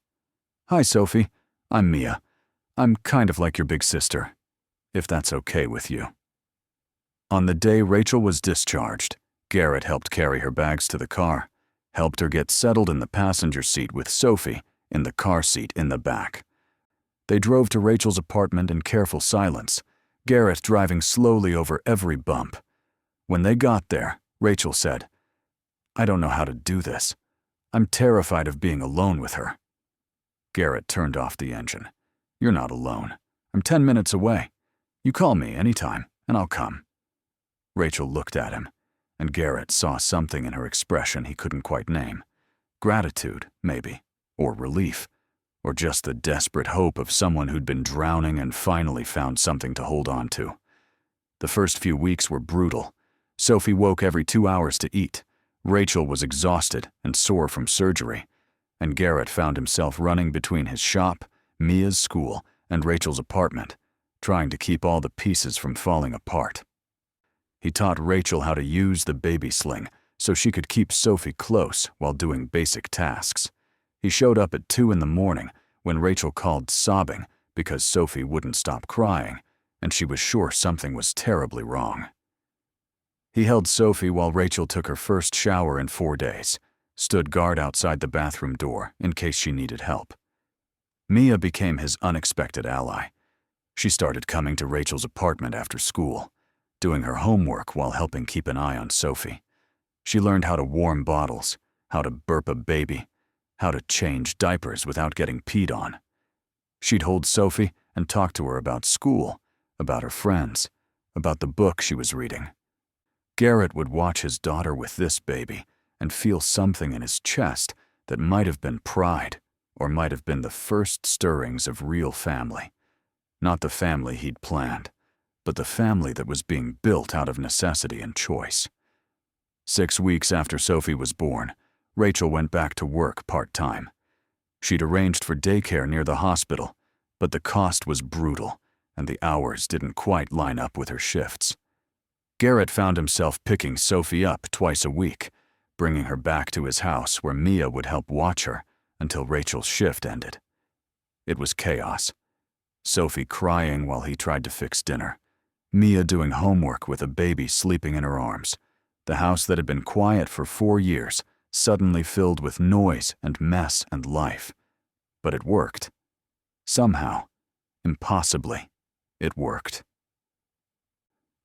"Hi, Sophie. I'm Mia. I'm kind of like your big sister, if that's okay with you." On the day Rachel was discharged, Garrett helped carry her bags to the car, helped her get settled in the passenger seat with Sophie in the car seat in the back. They drove to Rachel's apartment in careful silence, Garrett driving slowly over every bump. When they got there, Rachel said, "I don't know how to do this. I'm terrified of being alone with her." Garrett turned off the engine. "You're not alone. I'm 10 minutes away. You call me anytime, and I'll come." Rachel looked at him, and Garrett saw something in her expression he couldn't quite name. Gratitude, maybe, or relief, or just the desperate hope of someone who'd been drowning and finally found something to hold on to. The first few weeks were brutal. Sophie woke every 2 hours to eat. Rachel was exhausted and sore from surgery, and Garrett found himself running between his shop, Mia's school, and Rachel's apartment, trying to keep all the pieces from falling apart. He taught Rachel how to use the baby sling so she could keep Sophie close while doing basic tasks. He showed up at 2 in the morning when Rachel called sobbing because Sophie wouldn't stop crying, and she was sure something was terribly wrong. He held Sophie while Rachel took her first shower in 4 days, stood guard outside the bathroom door in case she needed help. Mia became his unexpected ally. She started coming to Rachel's apartment after school, doing her homework while helping keep an eye on Sophie. She learned how to warm bottles, how to burp a baby, how to change diapers without getting peed on. She'd hold Sophie and talk to her about school, about her friends, about the book she was reading. Garrett would watch his daughter with this baby and feel something in his chest that might have been pride or might have been the first stirrings of real family. Not the family he'd planned, but the family that was being built out of necessity and choice. 6 weeks after Sophie was born, Rachel went back to work part-time. She'd arranged for daycare near the hospital, but the cost was brutal, and the hours didn't quite line up with her shifts. Garrett found himself picking Sophie up twice a week, bringing her back to his house where Mia would help watch her until Rachel's shift ended. It was chaos. Sophie crying while he tried to fix dinner. Mia doing homework with a baby sleeping in her arms. The house that had been quiet for 4 years suddenly filled with noise and mess and life. But it worked. Somehow, impossibly, it worked.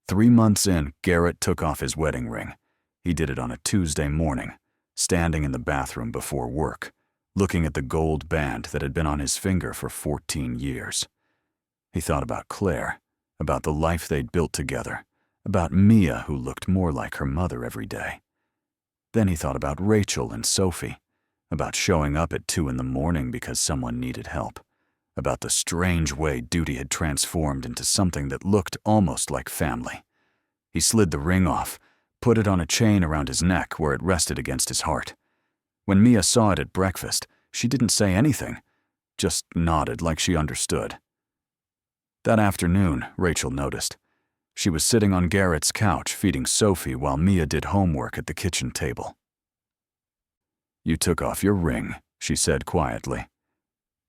3 months in, Garrett took off his wedding ring. He did it on a Tuesday morning, standing in the bathroom before work, looking at the gold band that had been on his finger for 14 years. He thought about Claire, about the life they'd built together, about Mia, who looked more like her mother every day. Then he thought about Rachel and Sophie, about showing up at 2 in the morning because someone needed help, about the strange way duty had transformed into something that looked almost like family. He slid the ring off, put it on a chain around his neck where it rested against his heart. When Mia saw it at breakfast, she didn't say anything, just nodded like she understood. That afternoon, Rachel noticed. She was sitting on Garrett's couch feeding Sophie while Mia did homework at the kitchen table. "You took off your ring," she said quietly.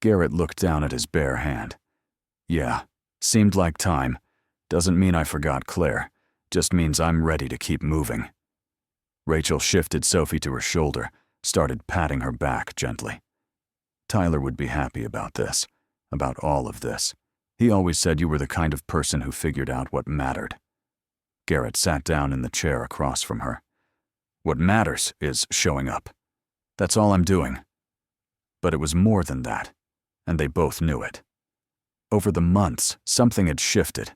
Garrett looked down at his bare hand. "Yeah, seemed like time. Doesn't mean I forgot Claire. Just means I'm ready to keep moving." Rachel shifted Sophie to her shoulder, started patting her back gently. "Tyler would be happy about this, about all of this. He always said you were the kind of person who figured out what mattered." Garrett sat down in the chair across from her. "What matters is showing up. That's all I'm doing." But it was more than that, and they both knew it. Over the months, something had shifted.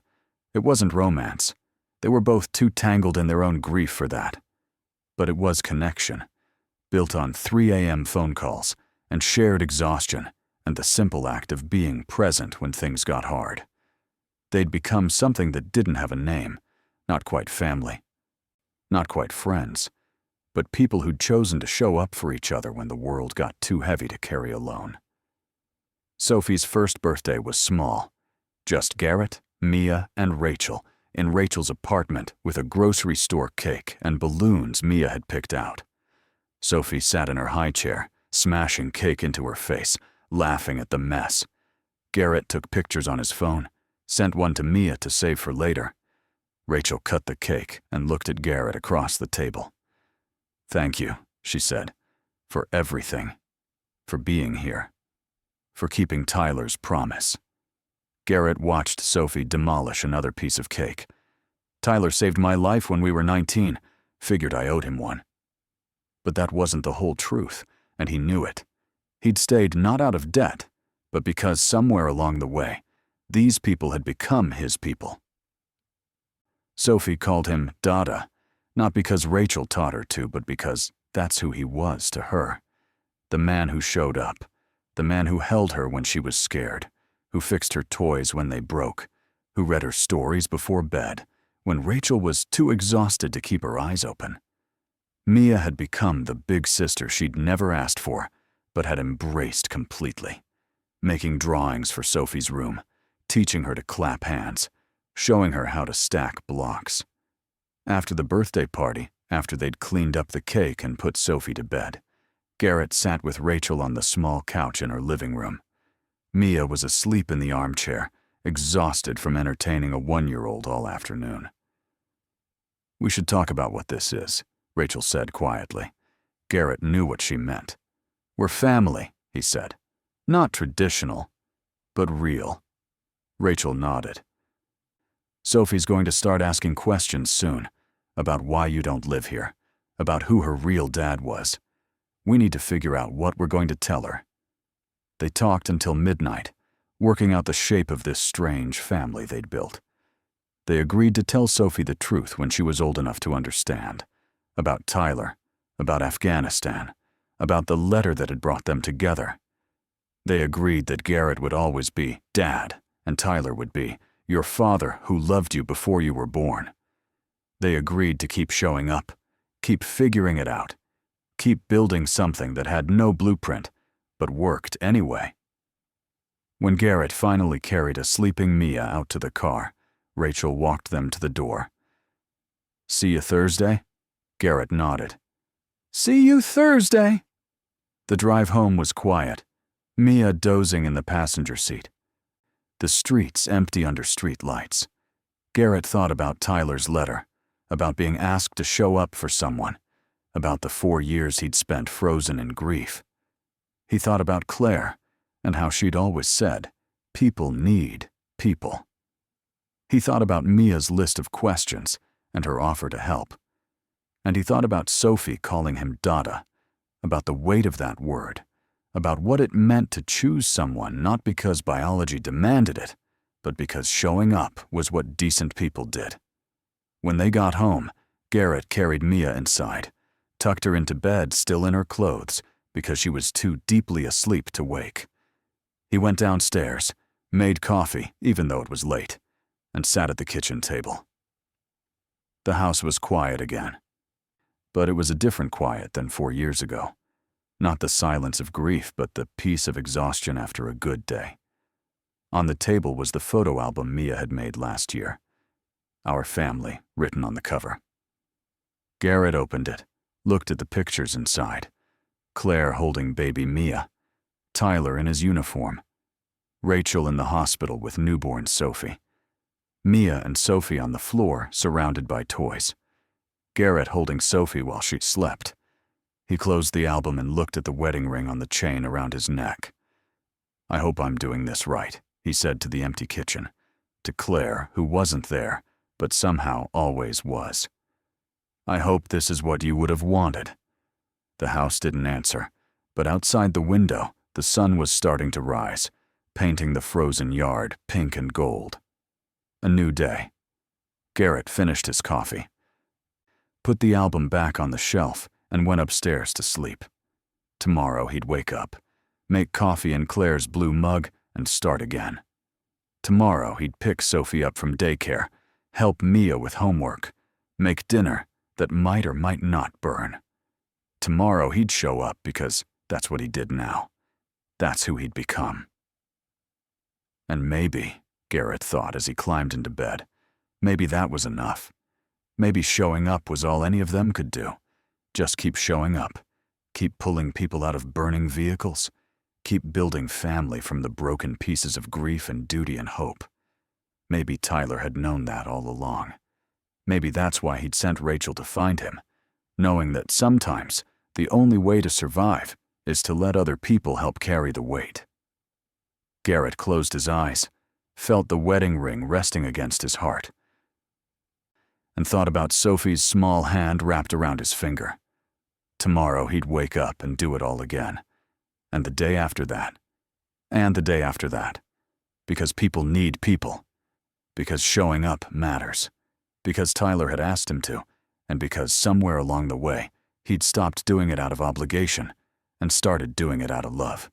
It wasn't romance. They were both too tangled in their own grief for that. But it was connection, built on 3 a.m. phone calls and shared exhaustion and the simple act of being present when things got hard. They'd become something that didn't have a name, not quite family, not quite friends, but people who'd chosen to show up for each other when the world got too heavy to carry alone. Sophie's first birthday was small. Just Garrett, Mia, and Rachel in Rachel's apartment with a grocery store cake and balloons Mia had picked out. Sophie sat in her high chair, smashing cake into her face, laughing at the mess. Garrett took pictures on his phone, sent one to Mia to save for later. Rachel cut the cake and looked at Garrett across the table. "Thank you," she said, "for everything. For being here. For keeping Tyler's promise." Garrett watched Sophie demolish another piece of cake. "Tyler saved my life when we were 19. Figured I owed him one." But that wasn't the whole truth, and he knew it. He'd stayed not out of debt, but because somewhere along the way, these people had become his people. Sophie called him Dada, not because Rachel taught her to, but because that's who he was to her. The man who showed up, the man who held her when she was scared, who fixed her toys when they broke, who read her stories before bed, when Rachel was too exhausted to keep her eyes open. Mia had become the big sister she'd never asked for, but had embraced completely, making drawings for Sophie's room, teaching her to clap hands, showing her how to stack blocks. After the birthday party, after they'd cleaned up the cake and put Sophie to bed, Garrett sat with Rachel on the small couch in her living room. Mia was asleep in the armchair, exhausted from entertaining a 1-year-old all afternoon. "We should talk about what this is," Rachel said quietly. Garrett knew what she meant. "We're family," he said. "Not traditional, but real." Rachel nodded. "Sophie's going to start asking questions soon, about why you don't live here, about who her real dad was. We need to figure out what we're going to tell her." They talked until midnight, working out the shape of this strange family they'd built. They agreed to tell Sophie the truth when she was old enough to understand. About Tyler, about Afghanistan, about the letter that had brought them together. They agreed that Garrett would always be Dad, and Tyler would be your father who loved you before you were born. They agreed to keep showing up, keep figuring it out, keep building something that had no blueprint, but worked anyway. When Garrett finally carried a sleeping Mia out to the car, Rachel walked them to the door. "See you Thursday?" Garrett nodded. "See you Thursday." The drive home was quiet, Mia dozing in the passenger seat. The streets empty under street lights. Garrett thought about Tyler's letter, about being asked to show up for someone, about the 4 years he'd spent frozen in grief. He thought about Claire, and how she'd always said, people need people. He thought about Mia's list of questions and her offer to help. And he thought about Sophie calling him Dada, about the weight of that word, about what it meant to choose someone not because biology demanded it, but because showing up was what decent people did. When they got home, Garrett carried Mia inside, tucked her into bed still in her clothes because she was too deeply asleep to wake. He went downstairs, made coffee even though it was late, and sat at the kitchen table. The house was quiet again. But it was a different quiet than 4 years ago. Not the silence of grief, but the peace of exhaustion after a good day. On the table was the photo album Mia had made last year. Our family, written on the cover. Garrett opened it, looked at the pictures inside. Claire holding baby Mia. Tyler in his uniform. Rachel in the hospital with newborn Sophie. Mia and Sophie on the floor, surrounded by toys. Garrett holding Sophie while she slept. He closed the album and looked at the wedding ring on the chain around his neck. "I hope I'm doing this right," he said to the empty kitchen, to Claire, who wasn't there, but somehow always was. "I hope this is what you would have wanted." The house didn't answer, but outside the window, the sun was starting to rise, painting the frozen yard pink and gold. A new day. Garrett finished his coffee, put the album back on the shelf, and went upstairs to sleep. Tomorrow he'd wake up, make coffee in Claire's blue mug, and start again. Tomorrow he'd pick Sophie up from daycare, help Mia with homework, make dinner that might or might not burn. Tomorrow he'd show up because that's what he did now. That's who he'd become. And maybe, Garrett thought as he climbed into bed, maybe that was enough. Maybe showing up was all any of them could do. Just keep showing up, keep pulling people out of burning vehicles, keep building family from the broken pieces of grief and duty and hope. Maybe Tyler had known that all along. Maybe that's why he'd sent Rachel to find him, knowing that sometimes the only way to survive is to let other people help carry the weight. Garrett closed his eyes, felt the wedding ring resting against his heart, and thought about Sophie's small hand wrapped around his finger. Tomorrow he'd wake up and do it all again. And the day after that. And the day after that. Because people need people. Because showing up matters. Because Tyler had asked him to. And because somewhere along the way, he'd stopped doing it out of obligation and started doing it out of love.